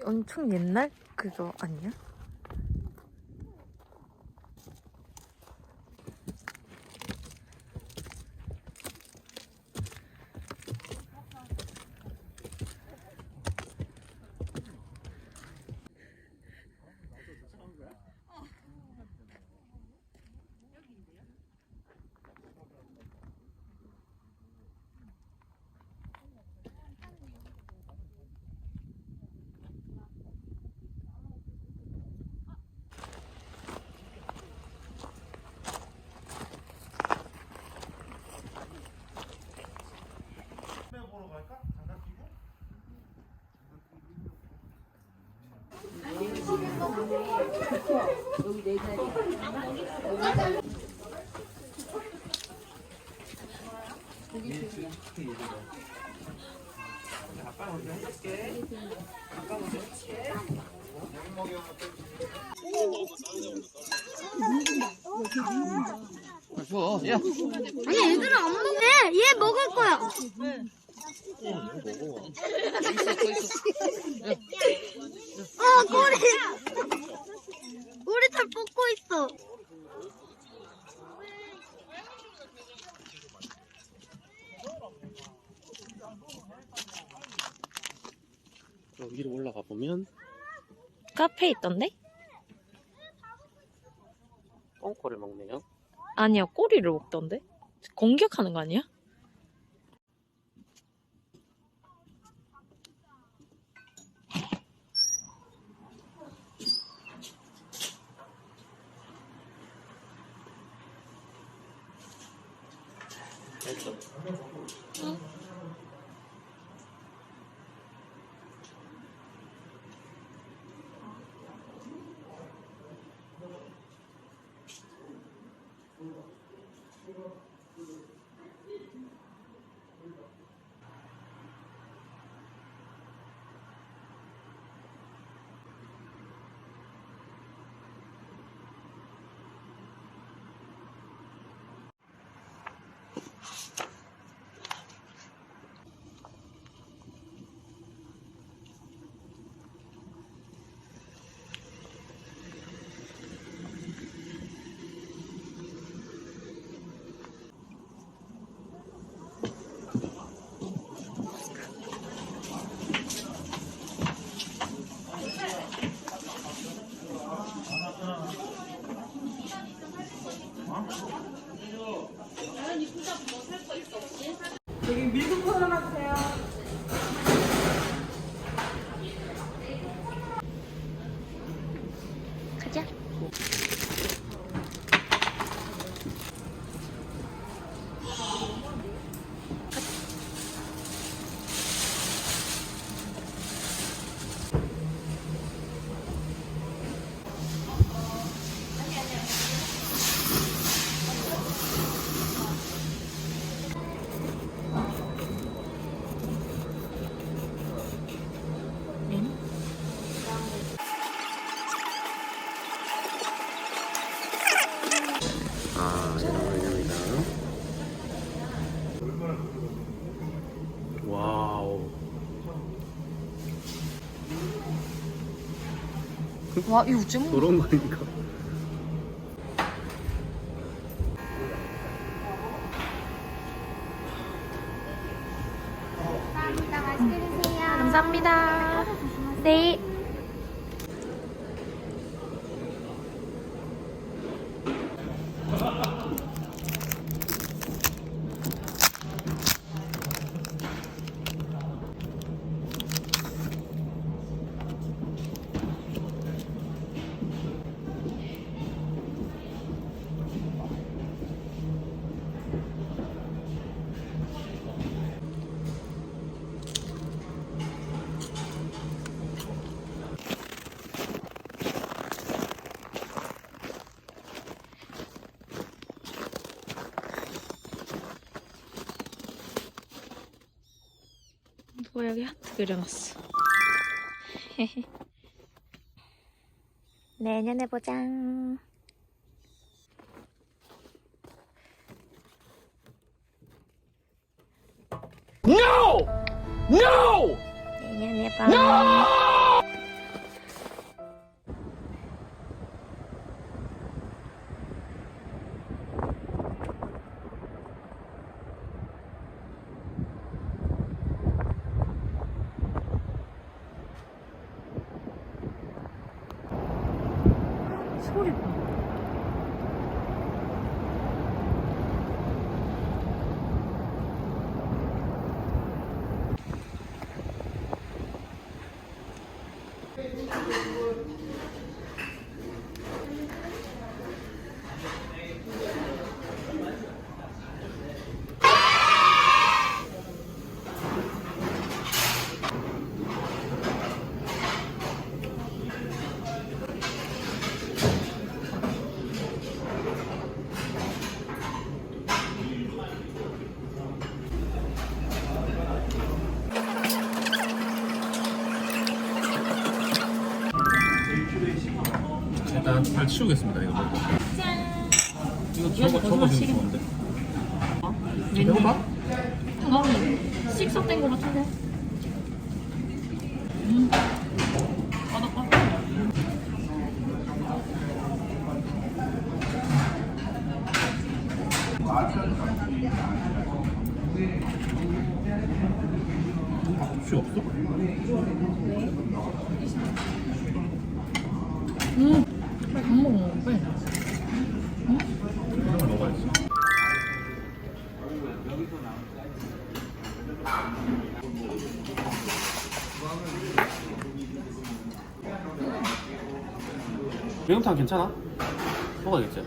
엄청 옛날 그거 아니야? 여기 네 자리. 아빠 먼저 해줄게. 아빠 먼저 해줄게. 줘. 야. 아니 애들은 안 먹네. 얘 먹을 거야. 꼬리. 꼬리 잘 뽑고 있어. 위로 올라가 보면 카페 있던데? 똥꼬를 먹네요. 아니야, 꼬리를 먹던데? 공격하는 거 아니야? 여기 밀크포 하나 주세요. 가자. 이런 메뉴입니다. 와우. 와, 이거 어째 먹는 그런 거 아닌가? 감사합니다. 맛있게 드세요. 감사합니다. 네. 누가 여기 하트 그려놨어. 내년에 보자. No! No! 내년에 봐. 잘 치우겠습니다. 이거 먹고. 이거 저거 지금 좋은데. 배고파? 너무 식사된 거 같은데? 바삭바삭. 혹시 없어? 밥 먹어. 빨리. 이런 걸 먹어야지. 매운탕 괜찮아? 먹어야겠지?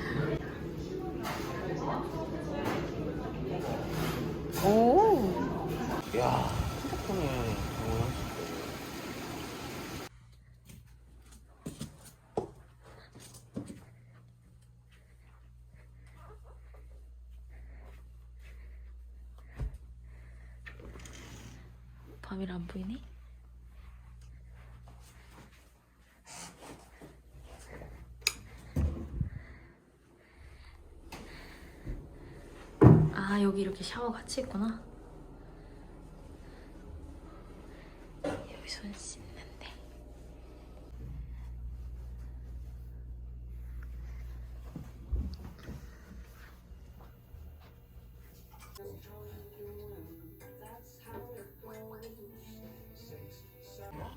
오. 이야, 생각보네. 밤이라 안 보이니? 아, 여기 이렇게 샤워 같이 있구나. 여기 손 씻는데.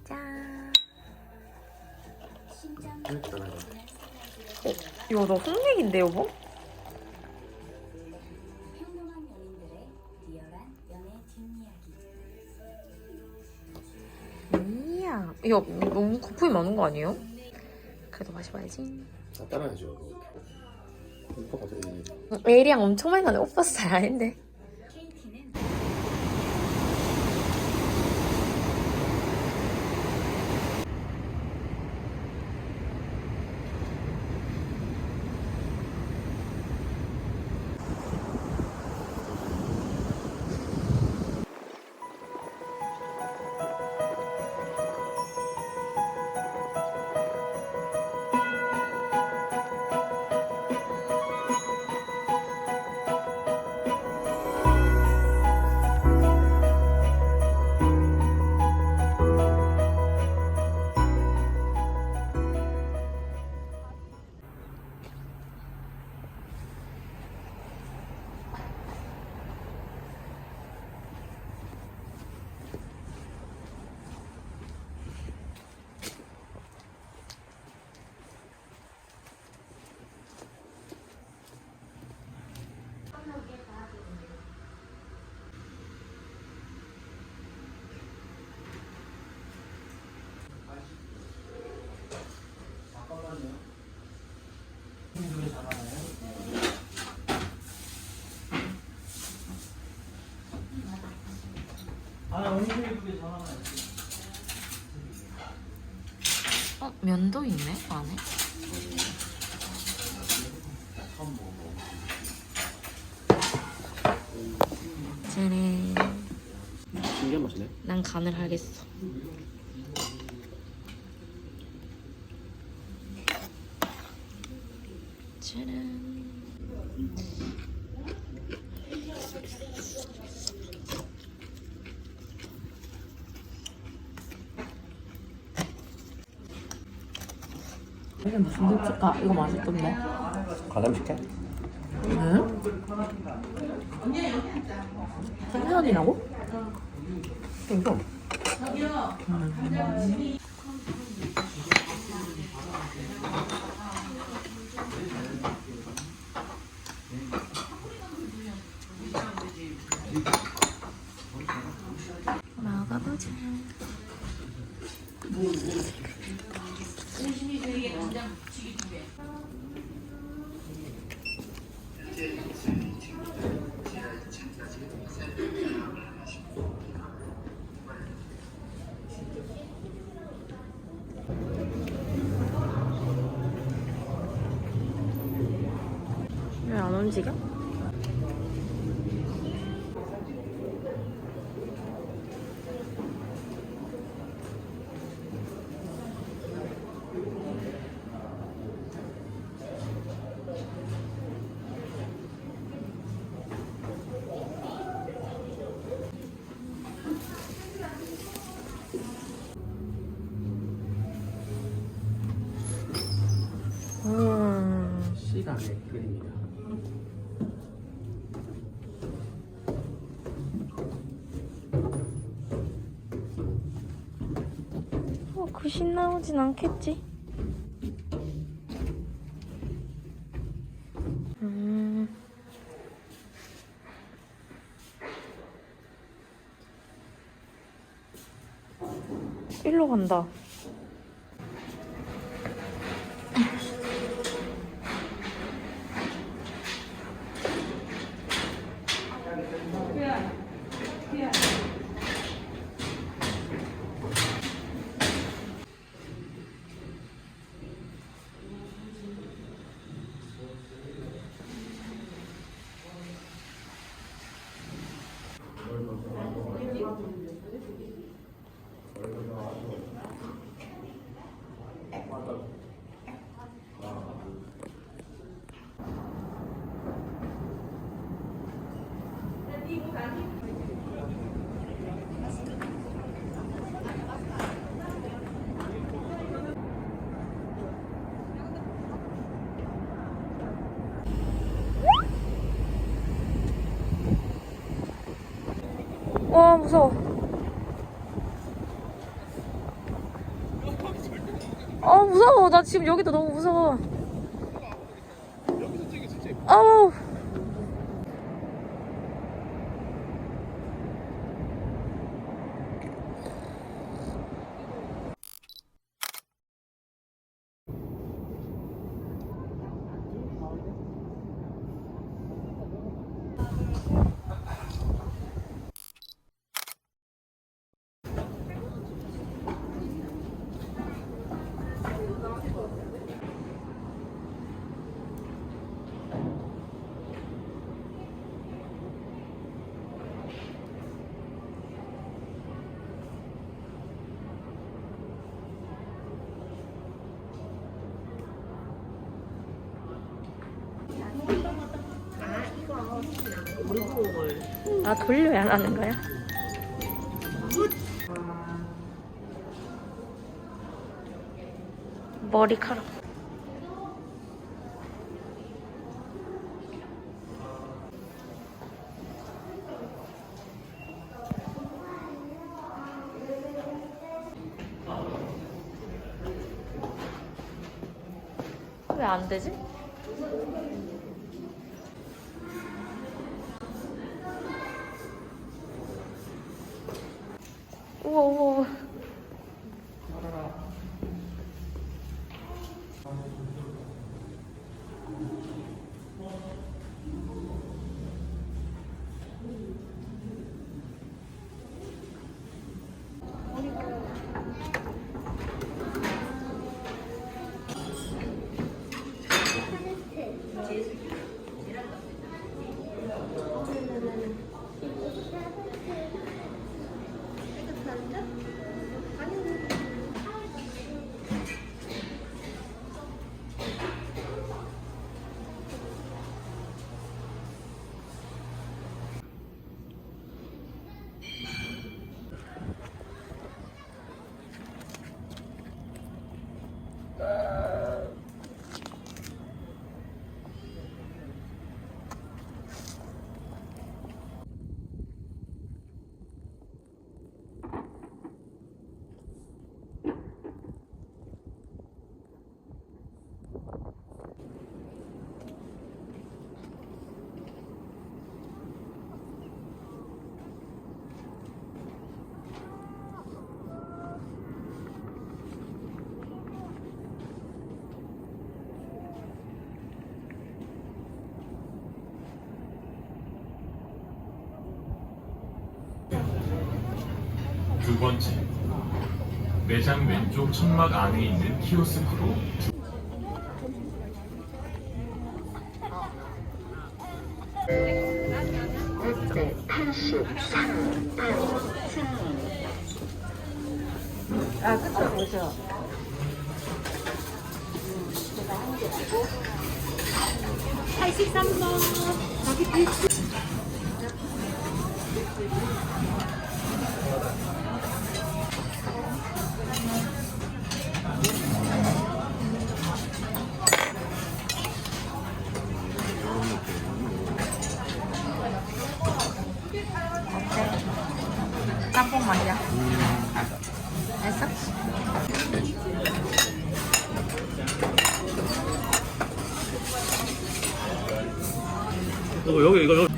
짠. 이거 너 홍맥인데, 여보? 평범한 연인들의 리얼한 연애 뒷이야기. 이야. 이거 너무 거품이 많은 거 아니에요? 그래도 마셔봐야지. 다 따라야죠. 오빠가 되게 에이리랑 엄청 많이 나네. 오빠 스타일 아닌데. KT는 면도 있네, 안에. 짜란. 신기한 맛이네. 난 간을 하겠어. 짜란. 이게 무슨 김치까? 이거 맛있던데? 가담시켜? 응? 생선이라고? 생선. 먹어보자. 왜 안 움직여? 그립니다. 글씨 나오진 않겠지? 일로 간다. 와, 무서워. 무서워. 나 지금 여기도 너무 무서워. 아우. 아, 돌려야 하는 거야? 머리카락. 왜 안 되지? 우와, 우와. 두 번째, 매장 왼쪽 천막 안에 있는 키오스크로 아, 그쵸, 그쵸. 83번. 거기 빌 짬뽕 맛이야. 맛있어? 이거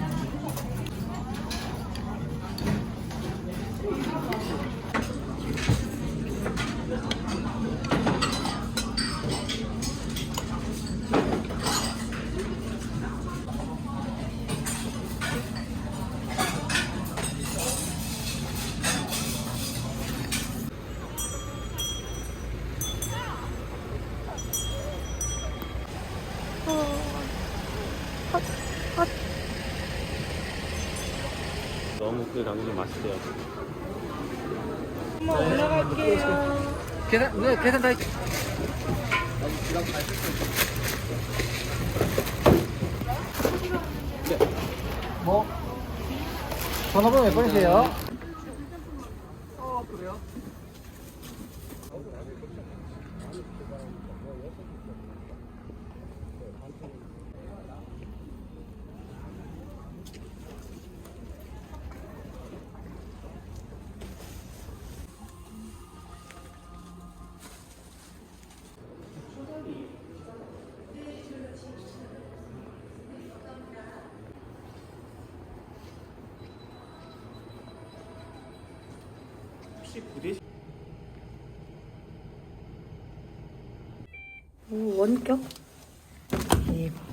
너무 그 당근이 맛있대요. 계산 다 했지. 뭐? 전화번호 몇 번이세요? 그래요? 혹시 부대 오, 원격? 대박.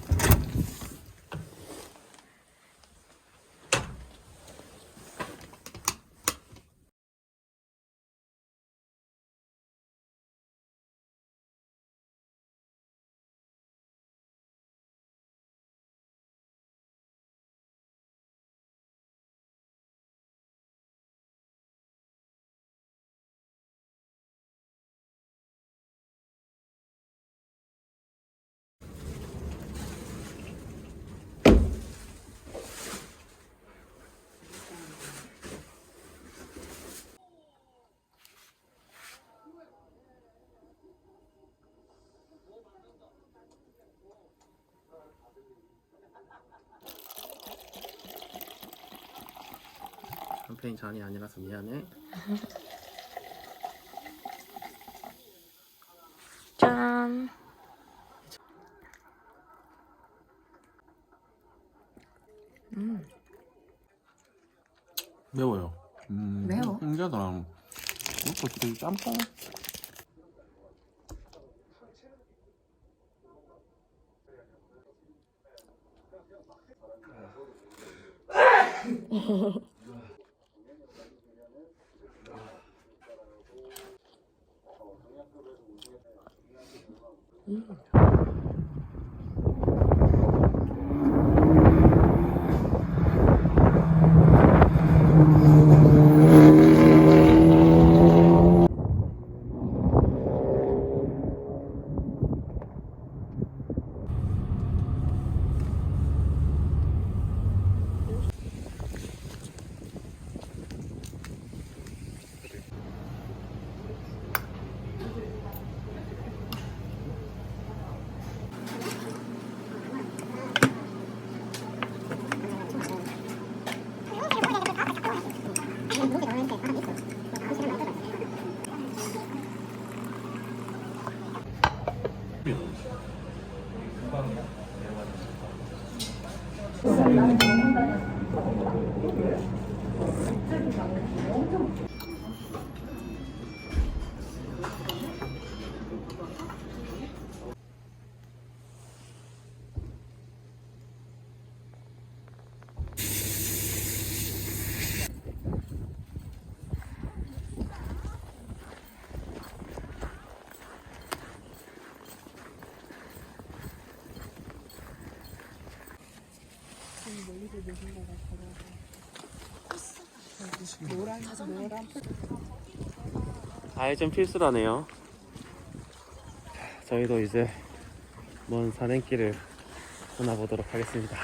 샴페인 잔이 아니라서 미안해. 짠. 매워요. 매워? 신기하더라. 이것도 되게 짬뽕. 아예 필수라네요. 저희도 이제 먼 산행길을 떠나보도록 하겠습니다.